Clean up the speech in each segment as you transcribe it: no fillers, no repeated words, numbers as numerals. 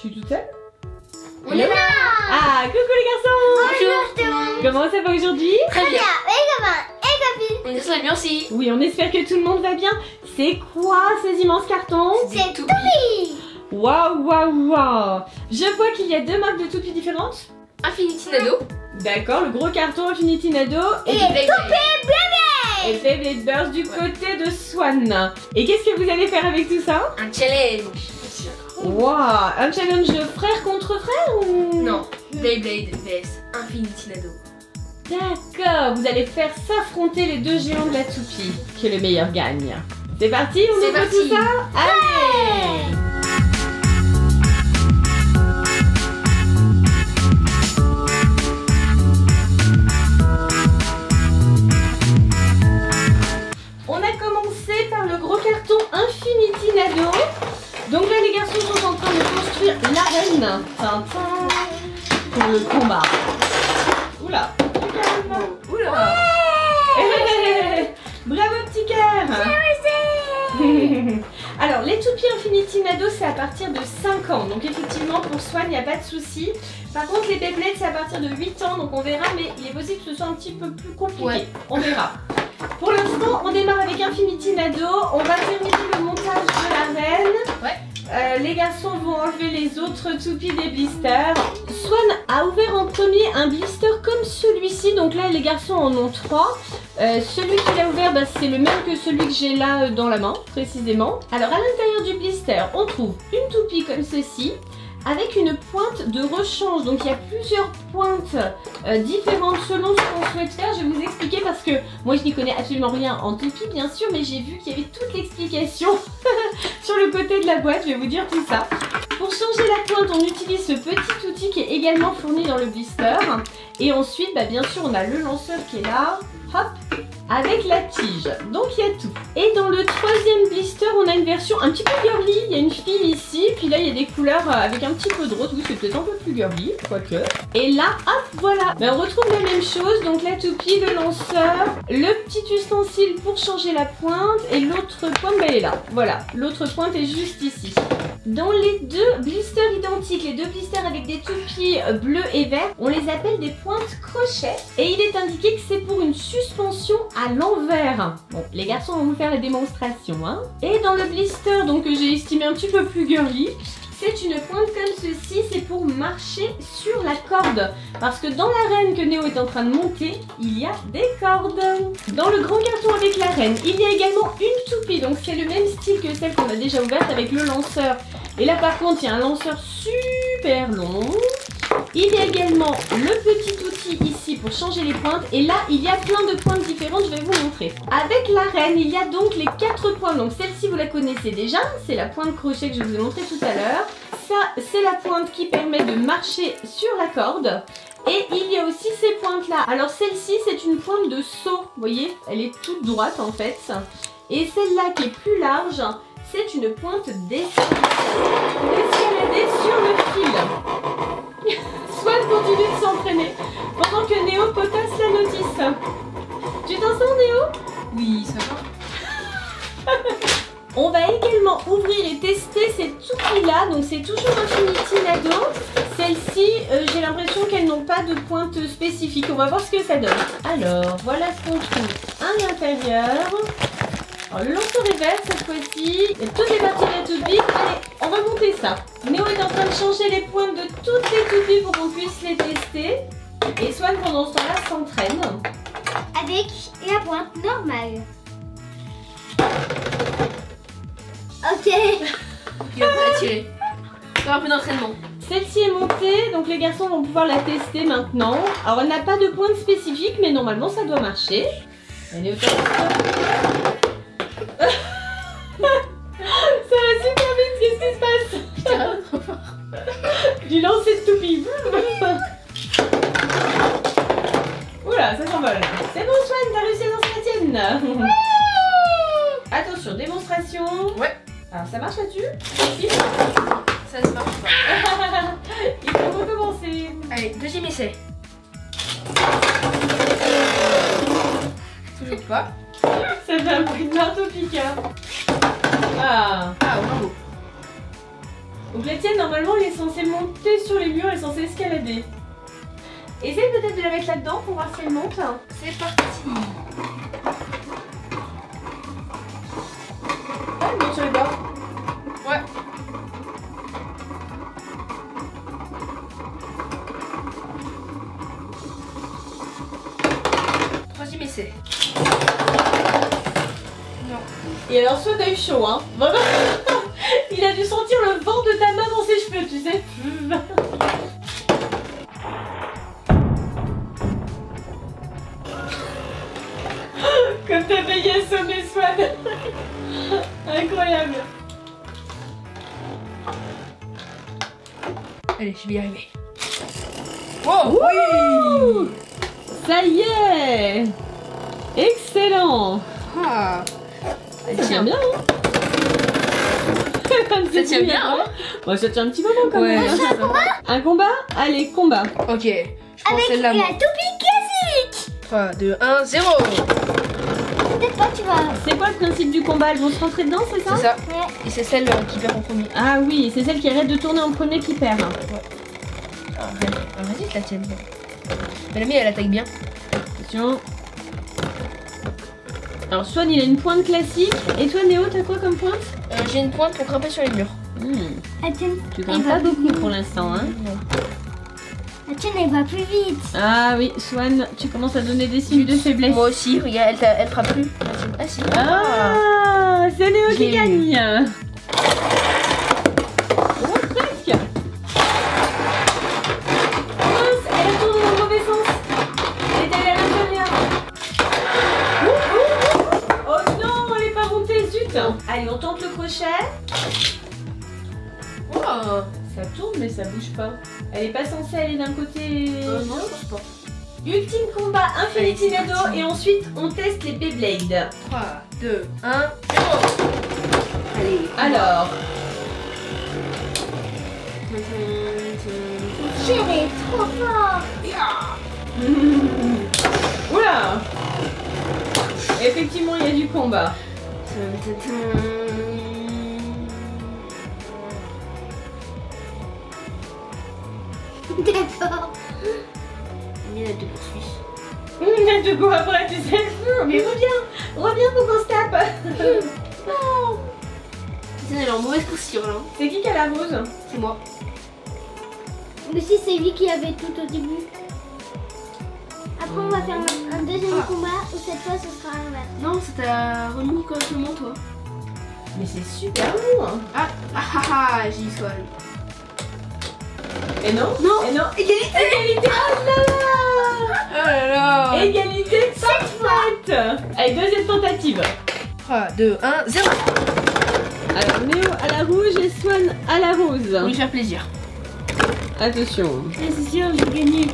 Je suis toute seule? On est là. Ah, coucou les garçons! Bonjour. Comment ça va aujourd'hui? Très bien. Et copine. On est bien aussi. Oui, on espère que tout le monde va bien. C'est quoi ces immenses cartons? C'est Toupie. Waouh, waouh, waouh! Je vois qu'il y a deux marques de toupies différentes. Infinity Nado. D'accord, le gros carton Infinity Nado Et Beyblade. et Beyblade Burst du côté de Swan. Et qu'est-ce que vous allez faire avec tout ça? Un challenge. Waouh! Un challenge de frère contre frère ou? Non, Beyblade vs Infinity Nado. D'accord, vous allez faire s'affronter les deux géants de la toupie. Que le meilleur gagne. C'est parti, on C'est ouvre parti. tout ça? Allez! On a commencé par le gros carton Infinity Nado. Donc là, les garçons sont en train de construire l'arène pour le combat. Oula! Calme. Oula. Bravo petit cœur. Alors les toupies Infinity Nado c'est à partir de 5 ans. Donc effectivement pour Swan il n'y a pas de souci. Par contre les Beyblade c'est à partir de 8 ans. Donc on verra, mais il est possible que ce soit un petit peu plus compliqué. Ouais. On verra. Pour l'instant on démarre avec Infinity Nado. On va terminer le montage de l'arène. Ouais. Les garçons vont enlever les autres toupies des blisters. Swan a ouvert en premier un blister comme celui-ci. Donc là les garçons en ont 3. Celui qu'il a ouvert, c'est le même que celui que j'ai là dans la main, précisément. Alors à l'intérieur du blister, on trouve une toupie comme ceci, avec une pointe de rechange. Donc il y a plusieurs pointes différentes selon ce qu'on souhaite faire. Je vais vous expliquer parce que moi je n'y connais absolument rien en toupie bien sûr, mais j'ai vu qu'il y avait toute l'explication sur le côté de la boîte. Je vais vous dire tout ça. Pour changer la pointe, on utilise ce petit outil qui est également fourni dans le blister. Et ensuite, bien sûr, on a le lanceur qui est là. Hop, avec la tige. Donc il y a tout. Et dans le troisième blister, on a une version un petit peu girly. Il y a une fille ici, puis là il y a des couleurs avec un petit peu de rose. Oui, c'est peut-être un peu plus girly, quoique. Et là, hop, voilà. On retrouve la même chose. Donc la toupie, le lanceur, le petit ustensile pour changer la pointe. Et l'autre pointe, elle est là. Voilà, l'autre pointe est juste ici. Dans les deux blisters identiques, les deux blisters avec des toupies bleues et vertes, on les appelle des pointes crochet. Et il est indiqué que c'est pour une suspension à l'envers. Bon, les garçons vont vous faire la démonstration. Et dans le blister, donc que j'ai estimé un petit peu plus girly, c'est une pointe comme ceci, c'est pour marcher sur la corde. Parce que dans l'arène que Néo est en train de monter, il y a des cordes. Dans le grand carton avec l'arène, il y a également une toupie. Donc c'est le même style que celle qu'on a déjà ouverte avec le lanceur. Et là par contre, il y a un lanceur super long. Il y a également le petit outil ici pour changer les pointes. Et là, il y a plein de pointes différentes, je vais vous montrer. Avec l'arène, il y a donc les 4 pointes. Donc celle-ci, vous la connaissez déjà. C'est la pointe crochet que je vous ai montré tout à l'heure. Ça, c'est la pointe qui permet de marcher sur la corde. Et il y a aussi ces pointes-là. Alors celle-ci, c'est une pointe de saut. Vous voyez, elle est toute droite en fait. Et celle-là qui est plus large, c'est une pointe d'escalader sur le fil. Swan continue de s'entraîner pendant que Néo potasse la notice. Tu t'en sors Néo? Oui, ça va. On va également ouvrir et tester ces toupies-là. Donc c'est toujours Infinity Nado. Celles-ci, j'ai l'impression qu'elles n'ont pas de pointe spécifique. On va voir ce que ça donne. Alors, voilà ce qu'on trouve à l'intérieur. Alors, le lanceur est vert cette fois-ci. Il y a toutes les parties de la toupie. Allez, on va monter ça. Néo est en train de changer les pointes de toutes les toupies pour qu'on puisse les tester. Et Swan, pendant ce temps-là, s'entraîne. Avec la pointe normale. Ok. Il va pas tirer. Il y aura un peu d'entraînement. Celle-ci est montée, donc les garçons vont pouvoir la tester maintenant. Alors, elle n'a pas de pointe spécifique, mais normalement, ça doit marcher. Elle est au top. Ça va super vite, qu'est-ce qui se passe? Je tire trop fort. Du lancer de toupie. Oula, ça s'envole. C'est bon Swan, t'as réussi à lancer la tienne. Attention, démonstration. Ouais. Alors ça marche là-dessus? Ça ne marche pas. Il faut recommencer. Allez, deuxième essai. Toujours pas. Ça fait un bruit de marteau piqueur. Ah. Ah, bravo. Donc la tienne, normalement, elle est censée monter sur les murs, elle est censée escalader. Essaye peut-être de la mettre là-dedans pour voir si elle monte. C'est parti. Ah, elle monte sur les bords. Ouais. Troisième essai. Non. Et alors, soit t'as eu chaud, hein. Vraiment. Il a dû sentir le vent de ta main dans ses cheveux, tu sais. Comme t'as failli assommer Swan. Incroyable. Allez, je vais y arriver. Wow, oui. Ça y est. Excellent. Ah. Ça tient bien, hein. Ça tient bien, hein. Bon, ça tient un petit moment quand Ouais. même. Un combat? Allez, combat. Ok, je prends Avec celle-là. la toupie classique. 3, 2, 1, 0. Peut-être pas tu vas. C'est quoi le principe du combat? Elles vont se rentrer dedans, c'est ça? C'est ça. Ouais. Et c'est celle qui perd en premier. Ah oui, c'est celle qui arrête de tourner en premier qui perd. Ah, vas-y, je la tienne. Mais la mienne, elle attaque bien. Attention. Alors Swan, il a une pointe classique. Et toi, Néo, t'as quoi comme pointe? J'ai une pointe pour grimper sur les murs. La tienne, Tu elle grimpes va pas plus beaucoup vite. pour l'instant, hein? Non. La tienne, elle va plus vite. Ah oui, Swan, tu commences à donner des signes de faiblesse. Moi aussi, regarde, elle fera plus. Ah si. Ah, c'est Néo qui J'ai eu. gagne. Oh, presque. Mince, elle tourne dans le mauvais sens. Elle est allée à l'intérieur. Oh non, elle est pas montée, zut. Allez, on tente le crochet. Oh. Ça tourne, mais ça bouge pas. Elle est pas censée aller d'un côté. Non, je pense pas. Ultime combat Infinity Allez, c'est Nado parti. et ensuite on teste les Beyblade. 3, 2, 1, 0. Allez. Alors, Chérie, trop fort. oula. Effectivement, il y a du combat. D'accord. Il y a deux poursuites. Il y a de quoi après, tu sais. Mais reviens pour qu'on se tape. Non. Elle est en mauvaise posture là. C'est qui a la rose? C'est moi. Mais si c'est lui qui avait tout au début. Après, on va faire un deuxième combat où cette fois ce sera l'inverse. Non, ça t'a remis correctement toi. Mais c'est super long. Hein. Ah, j'ai eu Swan. Et non? Non. Et non. Égalité. Égalité. Oh là là. Oh là là. Égalité parfaite. Allez, deuxième tentative. 3, 2, 1, 0. Alors, Néo à la rouge et Swan à la Pour rose. lui faire plaisir. Attention. C'est sûr, je vais gagner.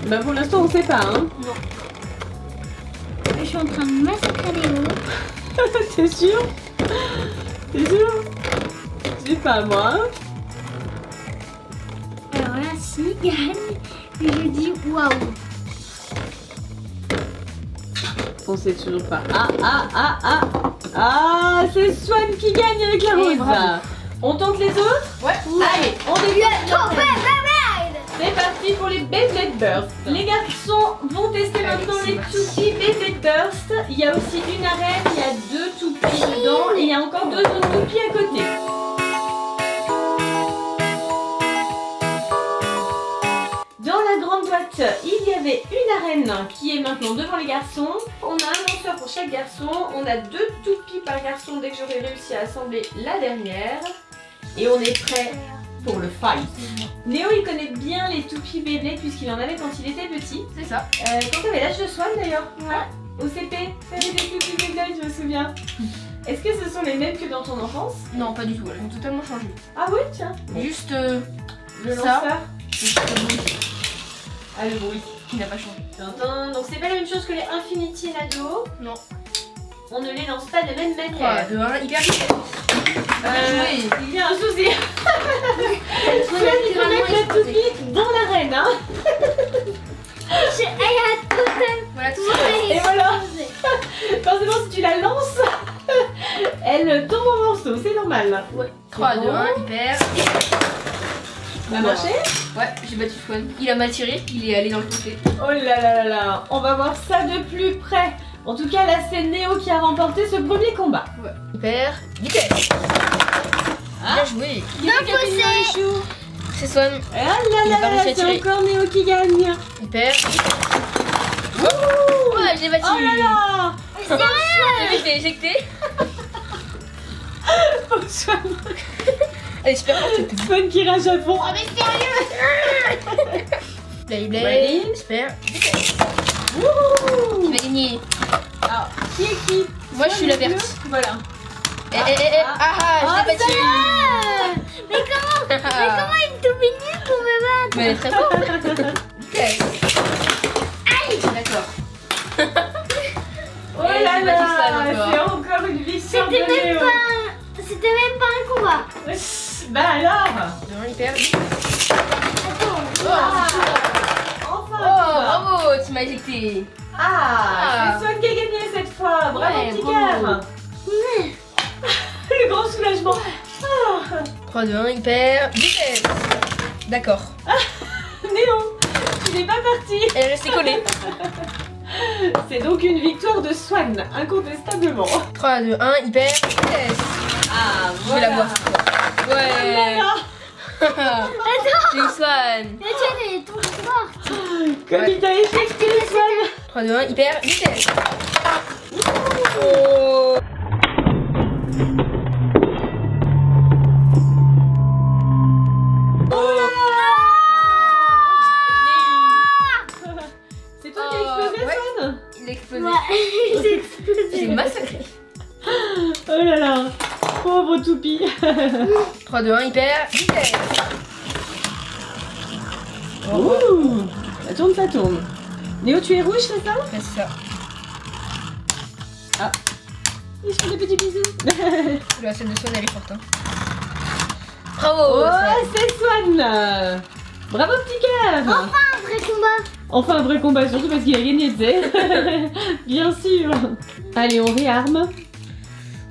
Bah pour l'instant on sait pas hein. Je suis en train de massacrer Léo. T'es sûr? T'es sûr? Je sais pas moi. Hein. Alors là, s'il gagne, je dis waouh. On sait toujours pas. Ah, c'est Swan qui gagne avec la Eh, rose. bravo. On tente les autres? Ouais. Allez, on débute. Trop C'est parti pour les Beyblade Burst. Les garçons vont tester Allez, maintenant c'est les parti. toupies Beyblade Burst. Il y a aussi une arène, il y a deux toupies dedans et il y a encore deux autres toupies à côté. Dans la grande boîte, il y avait une arène qui est maintenant devant les garçons. On a un lanceur pour chaque garçon. On a deux toupies par garçon dès que j'aurai réussi à assembler la dernière. Et on est prêt pour le fight. Néo il connaît bien les toupies Beyblade puisqu'il en avait quand il était petit. C'est ça. Quand t'avais l'âge de Swan d'ailleurs. Ouais. Au CP, t'avais des toupies Beyblade, je me souviens. Est-ce que ce sont les mêmes que dans ton enfance? Non, pas du tout. Elles ont totalement changé. Ah oui, tiens. Juste Le ça. lanceur. juste le bruit Ah le bruit. qui n'a pas changé. Tintin. Donc c'est pas la même chose que les Infinity Nado. Non. On ne les lance pas de la même 3, manière. 2, 1, hyper vite. joué. Il y a un souci. Swan Swan il faut mettre la toupie dans l'arène. Hein. Elle a tout Voilà, tout ça. Et voilà. Forcément, si tu la lances, elle tombe en morceaux, c'est normal. Ouais. 3, 2, 1, hyper. Ça a marché? Ouais, j'ai battu Swan. Il a mal tiré, il est allé dans le côté. Oh là là là là, on va voir ça de plus près. En tout cas, là, c'est Néo qui a remporté ce premier combat. Ouais. Hyper, vitesse. Bien joué. Qui est-ce qui a fini dans les choux? C'est Swan. Ah là Il a pas là là, réussi à c'est tirer. encore Néo qui gagne. Hyper. Ouais, je l'ai battu. Oh là là. Je l'ai éjecté. Oh, Swan. Elle est super forte. Swan qui rage à fond. mais sérieux? Beyblade. Ready? Super. Vitesse. Wouhou. Tu vas gagner. Alors, qui est qui? Moi, je suis la Swan verte. bleu. Voilà. Je l'ai battu. Mais comment une toupie pour me battre? Mais elle est très forte. Vitesse. Aïe. D'accord. Oh là j'ai battu ça, là, encore. c'est encore une victoire de Néo. C'était même pas un combat. Bah alors. Non, hyper. Attends. Ah. Oh, Enfin. bravo, tu m'as éjecté. Ah, c'est Swan qui a gagné cette fois. Bravo, Ouais, petit bravo. cœur. Le grand soulagement. Ah. 3, 2, 1, hyper. Vitesse. D'accord. Néo, tu n'es pas parti. Elle est restée collée. C'est donc une victoire de Swan, incontestablement. 3, 2, 1, hyper. Vitesse. Ah, Je vais la voir. Ouais. J'ai eu Swan. La tienne elle est trop forte. Comme Ouais. il t'a éjecté, Swan. 3, 2, 1, hyper. Vitesse. Oh. C'est toi qui as explosé, ouais. Swan. Il a explosé. Ouais, j'ai explosé. J'ai massacré. Oh là là, pauvre toupie. 3, 2, 1, hyper. Vitesse. Ouh, ça tourne, ça tourne. Néo, tu es rouge, c'est ça? Ouais, c'est ça. Je fais des petits bisous. La celle de Swan, elle est forte. Hein. Bravo. Oh, Swan. c'est Swan. Bravo, petit cœur. Enfin un vrai combat. Enfin, un vrai combat, surtout parce qu'il a gagné, tu sais. Bien sûr. Allez, on réarme.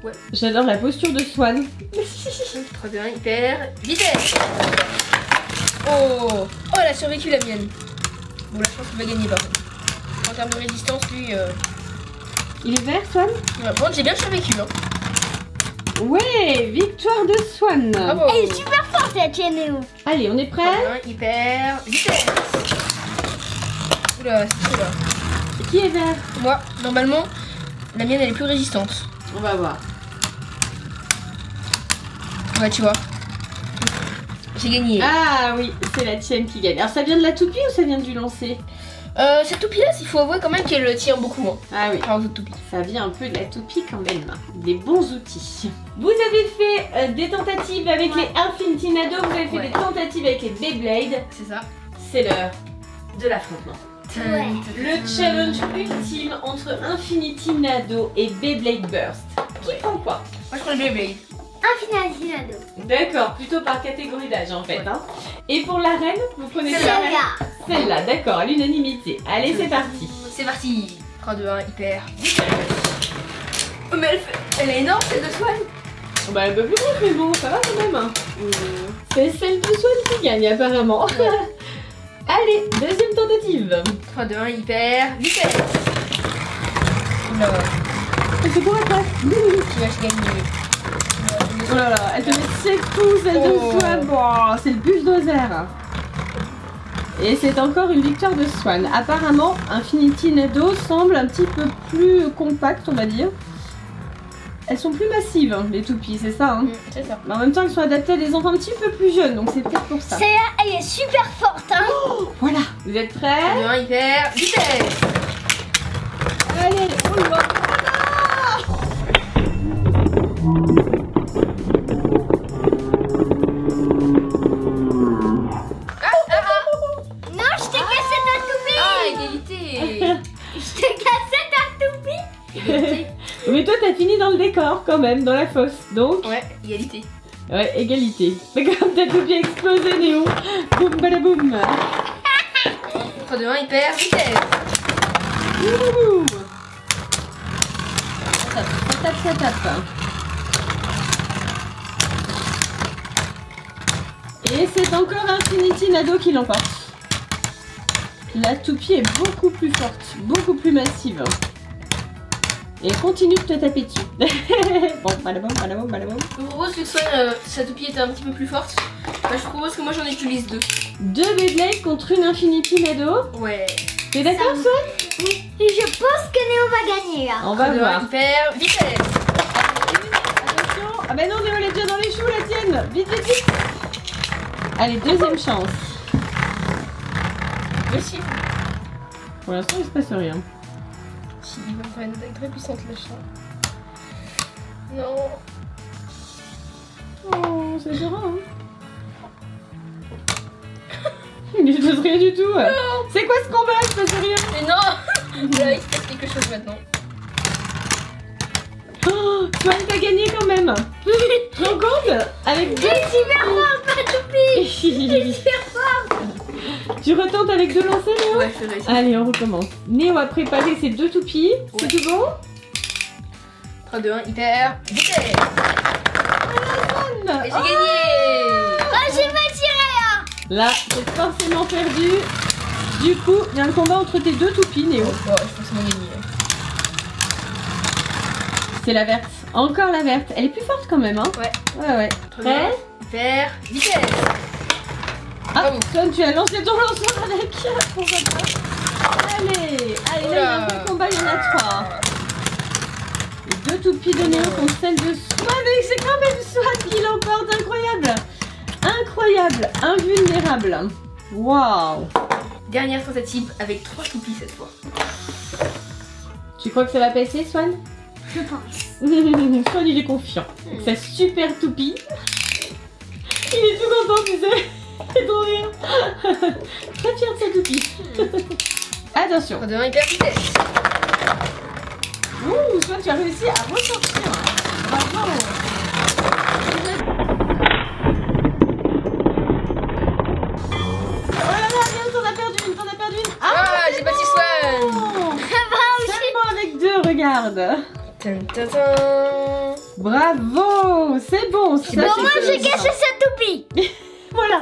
Ouais. J'adore la posture de Swan. 3, 2, 1, hyper. Vitesse. Oh. Oh, elle a survécu la mienne. Bon, là, je pense qu'il va gagner par contre. En termes de résistance, lui. Il est vert, Swan? Ouais, bon, j'ai bien survécu. Hein. Ouais, victoire de Swan. Bravo. Elle est super forte la tienne Néo. Allez, on est 3, prêt? 2, 1, hyper. Vitesse. Oula, c'est là. Qui est vert? Moi, normalement, la mienne, elle est plus résistante. On va voir. Ouais, tu vois. J'ai gagné. Ah oui, c'est la tienne qui gagne. Alors, ça vient de la toupie ou ça vient du lancer? Cette toupie-là, il faut avouer quand même qu'elle tire beaucoup moins. Ah oui, Par aux autres toupies. ça vient un peu de la toupie quand même. Des bons outils. Vous avez fait des tentatives avec Ouais. les Infinity Nado, vous avez fait Ouais. des tentatives avec les Beyblade. C'est ça. C'est l'heure de l'affrontement. Ouais. Le challenge ultime entre Infinity Nado et Beyblade Burst. Qui prend quoi? Moi, je prends le Beyblade. Un final Nado. D'accord, plutôt par catégorie d'âge en fait. Ouais. Hein. Et pour l'arène, vous prenez Celle-là. quelle arène? Celle-là, d'accord, à l'unanimité. Allez, c'est parti. C'est parti. 3, 2, 1, hyper. Oh, mais elle est énorme, celle de Swan. Bah, un peu plus grosse, mais bon, ça va quand même. Hein. C'est celle de Swan qui gagne apparemment. Allez, deuxième tentative. 3, 2, 1, hyper. Vitesse. Oula, C'est pour après. tu vas gagner. Oh là là, elle te met ses coups, celle Oh. de Swan. Bon, c'est le bulldozer. Et c'est encore une victoire de Swan. Apparemment, Infinity Nado semble un petit peu plus compact, on va dire. Elles sont plus massives, hein, les toupies, c'est ça. Hein. C'est ça. Mais en même temps, elles sont adaptées à des enfants un petit peu plus jeunes, donc c'est peut-être pour ça. Celle-là, elle est super forte, hein. Voilà, vous êtes 3, prêts? 2, 1, hyper. Vitesse. Allez, oh là là. Non, je t'ai cassé ta toupie. Ah, égalité. Je t'ai cassé ta toupie. Égalité. Mais toi, t'as fini dans le décor quand même, dans la fosse. Donc, Ouais, égalité. ouais, égalité. Mais comme ta toupie a explosé, Néo. Boum, badaboum. 3, 2, 1, hyper vitesse. Ouh. Ça tape. Et c'est encore Infinity Nado qui l'emporte. La toupie est beaucoup plus forte, beaucoup plus massive. Et elle continue de te taper dessus. Bon, balaboum. Je vous propose que sa toupie était un petit peu plus forte. Bah, je propose que moi j'en utilise 2. 2 Beyblade contre une Infinity Nado. Ouais. T'es d'accord, Swan? Oui. Et je pense que Néo va gagner là. On va 3, 2, 1, voir. hyper vitesse. Attention. Ah bah non, Néo, elle est déjà dans les choux, la tienne. Vite. Allez, deuxième chance. Merci. Pour l'instant, il se passe rien. Si, il va me faire une attaque très puissante le chat. Non. Oh, c'est dur, hein. Il se passe rien du tout. C'est quoi ce combat? Il se passe rien. Mais non. Là, il se passe quelque chose maintenant. Oh, Swan, t'as gagné quand même. Tu te rends compte? Avec 2 Super fort, pas toupie. Super fort. Tu retentes avec 2 lancers, Néo? Ouais, je fais réussir. Allez, on recommence. Néo a préparé ses 2 toupies. C'est tout bon? 3, 2, 1, hyper vitesse. Swan. Et j'ai gagné. Oh, j'ai pas tiré hein. Là, c'est forcément perdu. Du coup, il y a un combat entre tes 2 toupies, Néo. Oh, je pense qu'on a gagné. C'est la verte. Encore la verte. Elle est plus forte quand même, hein? Ouais. Prêt? Hyper vitesse. Ah, Bravo. Swan, tu as lancé ton lanceur avec. Pourquoi pas? Allez, là, il y a un peu de combat, il y en a 3. Les 2 toupies de Néo contre celle de Swan. Et c'est quand même Swan qui l'emporte. Incroyable. Invulnérable. Waouh. Dernière tentative avec 3 toupies cette fois. Tu crois que ça va passer, Swan? Je pense. Swan, il est confiant. Avec sa super toupie. Il est tout content, tu sais. C'est trop bien. Très fier de sa toupie. Attention. 3, 2, 1, hyper vitesse. Ouh, Swan, tu as réussi à ressortir. Bravo. Oh là là, Néo, t'en as perdu une. Ah, j'ai battu Swan. Seulement avec 2, regarde. Tin, tin, tin. Bravo, c'est bon. Ça, Bon, c'est moi que- j'ai cassé sa toupie. Voilà.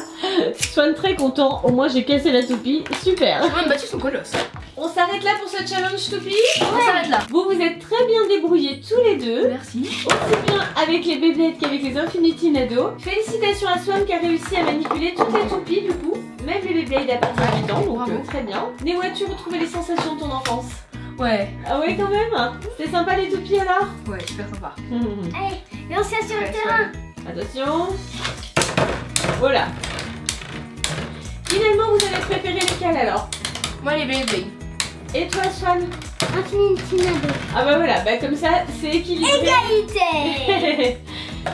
Swan très content. Au moins, j'ai cassé la toupie. Super. J'ai même battu son colosse. On s'arrête là pour ce challenge toupie. On s'arrête là. Vous êtes très bien débrouillés tous les deux. Merci. Aussi bien avec les Beyblades qu'avec les Infinity Nado. Félicitations à Swan qui a réussi à manipuler toutes les toupies du coup. Même les Beyblades à partir du temps, donc Bravo. très bien. Néo, as-tu retrouvé les sensations de ton enfance? Ouais. Ah ouais quand même. C'était sympa les toupies alors? Ouais, super sympa. Allez, lance ça sur le Ouais, terrain. Attention. Voilà. Finalement, vous avez préféré lesquels alors? Moi, les Beyblade. Et toi, Swan? Infinity Nado. Ah bah voilà, bah comme ça, c'est équilibré. Égalité.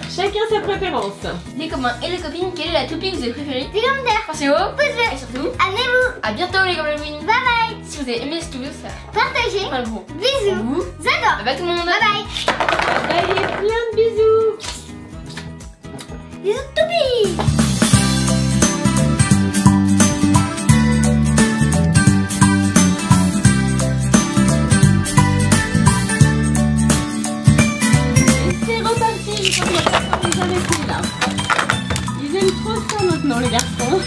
Chacun sa préférence. Les copains et les copines, quelle est la toupie que vous avez préférée? Des commentaires. Pensez au pouce bleu. Et surtout, Abonnez-vous. à bientôt les Gobelins. Bye bye. Si vous avez aimé cette vidéo, ça Partagez. fait un gros. Bisous. Vous. J'adore. Bye bye tout le monde. Bye bye. Allez, plein de bisous. Bisous toupie. C'est reparti, je crois qu'on va pas les arrêter là. Ils aiment trop ça maintenant les garçons.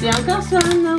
C'est encore Swan.